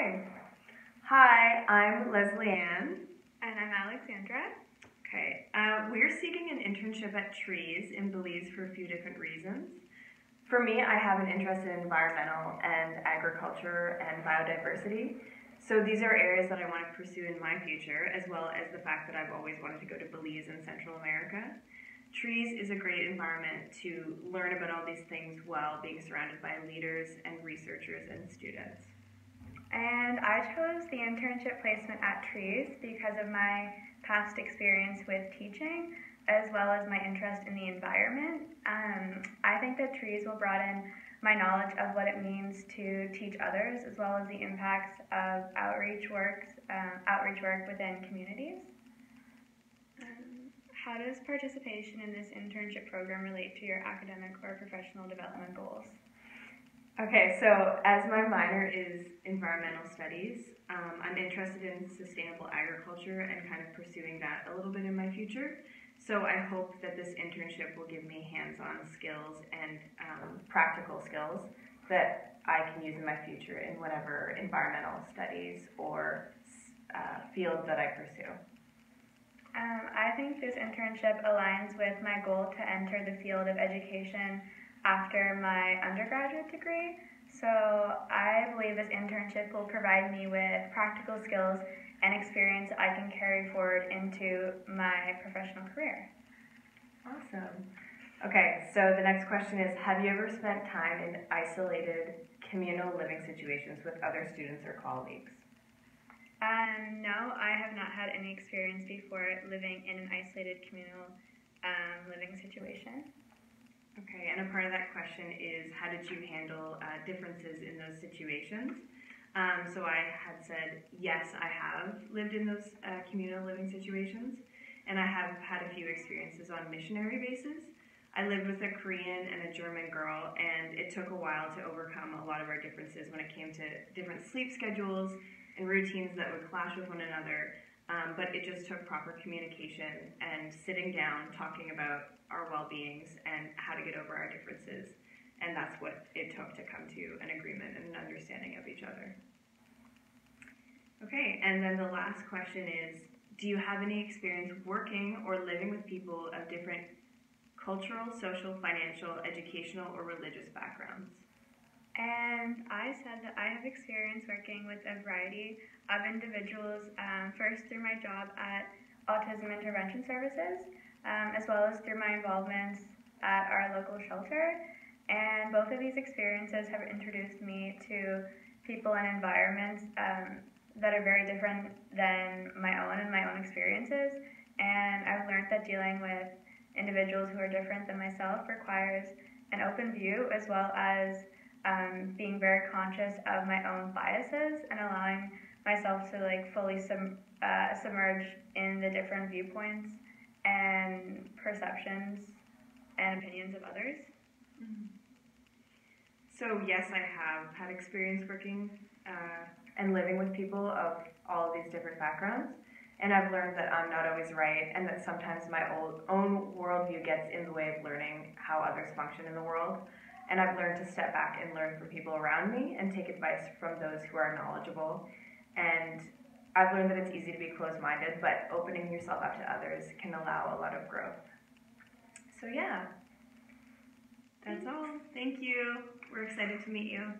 Okay. Hi, I'm Lesley-Anne. And I'm Alexandra. Okay. We're seeking an internship at Trees in Belize for a few different reasons. For me, I have an interest in environmental and agriculture and biodiversity. So these are areas that I want to pursue in my future, as well as the fact that I've always wanted to go to Belize in Central America. Trees is a great environment to learn about all these things while being surrounded by leaders and researchers and students. And I chose the internship placement at Trees because of my past experience with teaching, as well as my interest in the environment. I think that Trees will broaden my knowledge of what it means to teach others, as well as the impacts of outreach work within communities. How does participation in this internship program relate to your academic or professional development goals? Okay, so as my minor is environmental studies, I'm interested in sustainable agriculture and kind of pursuing that a little bit in my future. So I hope that this internship will give me hands-on skills and practical skills that I can use in my future in whatever environmental studies or field that I pursue. I think this internship aligns with my goal to enter the field of education after my undergraduate degree. So I believe this internship will provide me with practical skills and experience I can carry forward into my professional career. Awesome. Okay, so the next question is, have you ever spent time in isolated communal living situations with other students or colleagues? No, I have not had any experience before living in an isolated communal living situation. Okay, and a part of that question is, how did you handle differences in those situations? So I had said, yes, I have lived in those communal living situations, and I have had a few experiences on missionary bases. I lived with a Korean and a German girl, and it took a while to overcome a lot of our differences when it came to different sleep schedules and routines that would clash with one another. But it just took proper communication and sitting down, talking about our well-beings and how to get over our differences. And that's what it took to come to an agreement and an understanding of each other. Okay, and then the last question is, do you have any experience working or living with people of different cultural, social, financial, educational, or religious backgrounds? And I said that I have experience working with a variety of individuals, first through my job at Autism Intervention Services, as well as through my involvements at our local shelter. And both of these experiences have introduced me to people and environments that are very different than my own and my own experiences. And I've learned that dealing with individuals who are different than myself requires an open view, as well as being very conscious of my own biases and allowing myself to fully submerge in the different viewpoints and perceptions and opinions of others. Mm-hmm. So yes, I have had experience working and living with people of all of these different backgrounds, and I've learned that I'm not always right, and that sometimes my own worldview gets in the way of learning how others function in the world. And I've learned to step back and learn from people around me and take advice from those who are knowledgeable. And I've learned that it's easy to be closed-minded, but opening yourself up to others can allow a lot of growth. So yeah, that's all. Thank you. We're excited to meet you.